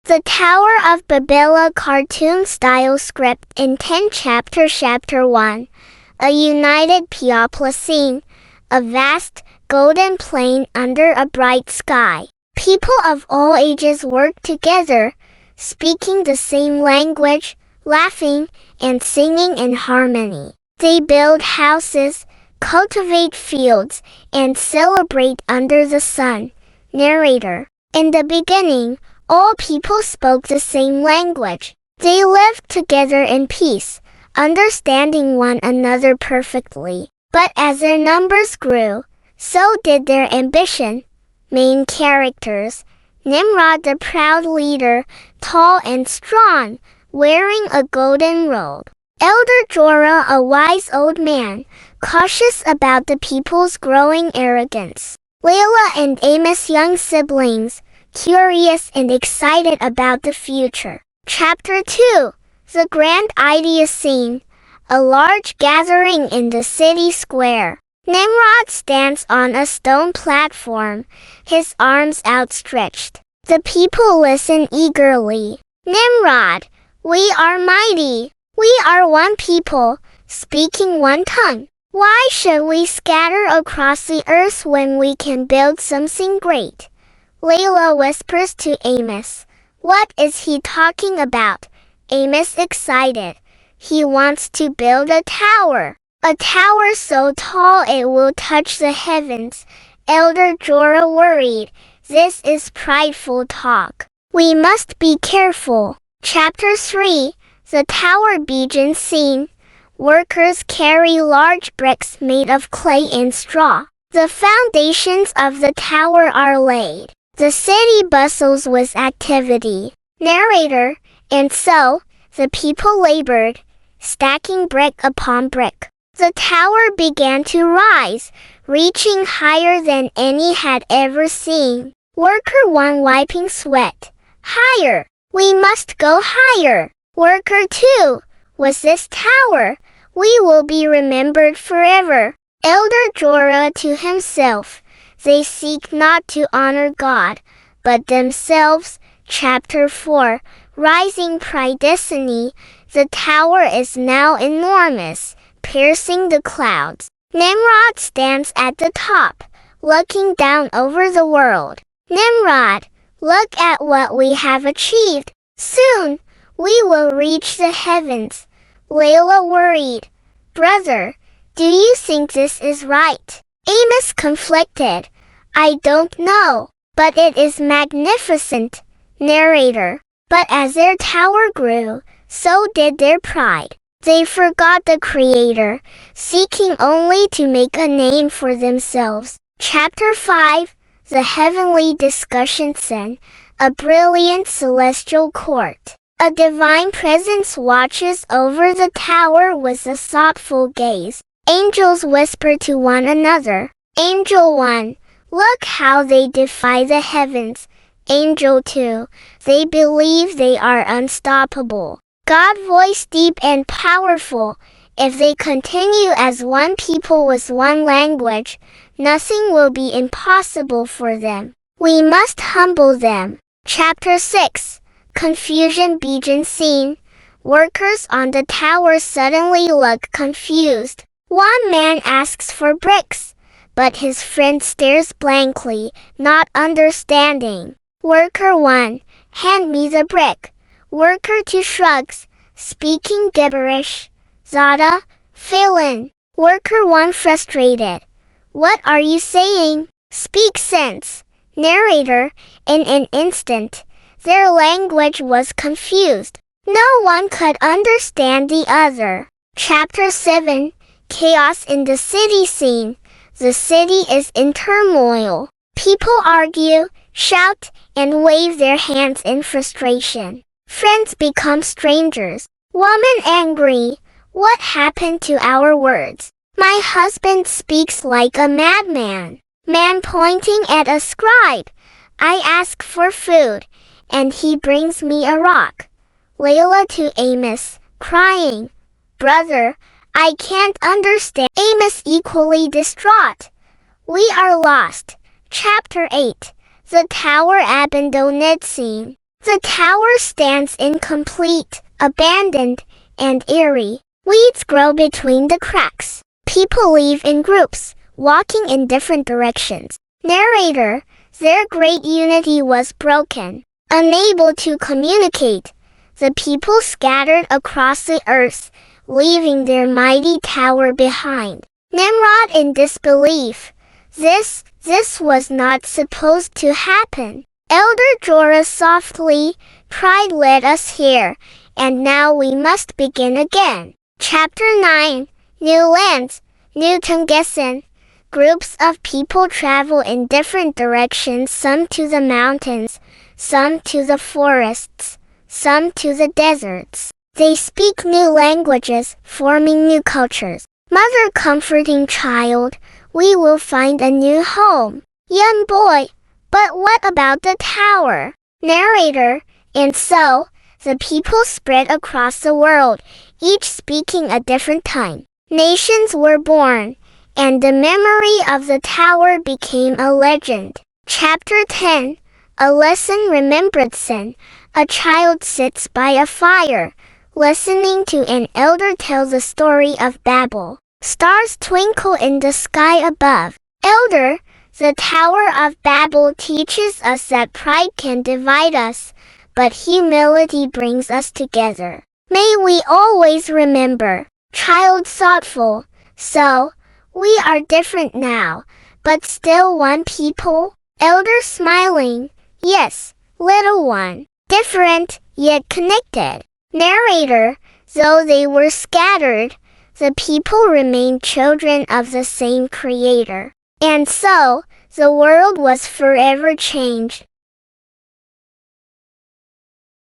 The Tower of Babel cartoon-style script in 10 chapters. Chapter 1. A united People's scene. A vast, golden plain under a bright sky. People of all ages work together, speaking the same language, laughing, and singing in harmony. They build houses, cultivate fields, and celebrate under the sun. Narrator. In the beginning, all people spoke the same language. They lived together in peace, understanding one another perfectly. But as their numbers grew, so did their ambition. Main characters. Nimrod, the proud leader, tall and strong, wearing a golden robe. Elder Jorah, a wise old man, cautious about the people's growing arrogance. Layla and Amos, young siblings, curious and excited about the future. Chapter 2. The Grand Idea Scene. A large gathering in the city square. Nimrod stands on a stone platform, his arms outstretched. The people listen eagerly. Nimrod, we are mighty. We are one people, speaking one tongue. Why should we scatter across the earth when we can build something great? Layla whispers to Amos. What is he talking about? Amos excited. He wants to build a tower. A tower so tall it will touch the heavens. Elder Jorah worried. This is prideful talk. We must be careful. Chapter 3. The tower begin scene. Workers carry large bricks made of clay and straw. The foundations of the tower are laid. The city bustles with activity. Narrator. And so, the people labored, stacking brick upon brick. The tower began to rise, reaching higher than any had ever seen. Worker 1 wiping sweat. Higher! We must go higher! Worker 2, with this tower, we will be remembered forever. Elder Jorah to himself. They seek not to honor God, but themselves. Chapter 4. Rising pride destiny. The tower is now enormous, piercing the clouds. Nimrod stands at the top, looking down over the world. Nimrod, look at what we have achieved. Soon, we will reach the heavens. Layla worried. Brother, do you think this is right? Amos conflicted. I don't know, but it is magnificent. Narrator. But as their tower grew, so did their pride. They forgot the Creator, seeking only to make a name for themselves. Chapter 5. The Heavenly Discussion Scene. A brilliant celestial court. A divine presence watches over the tower with a thoughtful gaze. Angels whisper to one another. Angel 1, look how they defy the heavens. Angel 2, they believe they are unstoppable. God voice deep and powerful. If they continue as one people with one language, nothing will be impossible for them. We must humble them. Chapter 6. Confusion begin scene. Workers on the tower suddenly look confused. One man asks for bricks, but his friend stares blankly, not understanding. Worker 1, hand me the brick. Worker 2 shrugs, speaking gibberish. Zada, fill in. Worker 1 frustrated. What are you saying? Speak sense. Narrator. In an instant, their language was confused. No one could understand the other. Chapter 7. Chaos in the city scene. The city is in turmoil. People argue, shout, and wave their hands in frustration. Friends become strangers. Woman angry. What happened to our words? My husband speaks like a madman. Man pointing at a scribe. I ask for food, and he brings me a rock. Layla to Amos, crying. Brother, I can't understand. Amos equally distraught. We are lost. Chapter 8. The Tower Abandoned Scene. The tower stands incomplete, abandoned, and eerie. Weeds grow between the cracks. People leave in groups, walking in different directions. Narrator, their great unity was broken. Unable to communicate, the people scattered across the earth, leaving their mighty tower behind. Nimrod in disbelief. This was not supposed to happen. Elder Jorah softly, pride led us here, and now we must begin again. Chapter 9, New Lands, New Tungessen. Groups of people travel in different directions, some to the mountains, some to the forests, some to the deserts. They speak new languages, forming new cultures. Mother comforting child, we will find a new home. Young boy, but what about the tower? Narrator, and so, the people spread across the world, each speaking a different tongue. Nations were born, and the memory of the tower became a legend. Chapter 10, A Lesson Remembranson. A child sits by a fire, listening to an elder tell the story of Babel. Stars twinkle in the sky above. Elder, the Tower of Babel teaches us that pride can divide us, but humility brings us together. May we always remember. Child thoughtful. So, we are different now, but still one people? Elder smiling. Yes, little one. Different, yet connected. Narrator, though they were scattered, the people remained children of the same Creator. And so, the world was forever changed.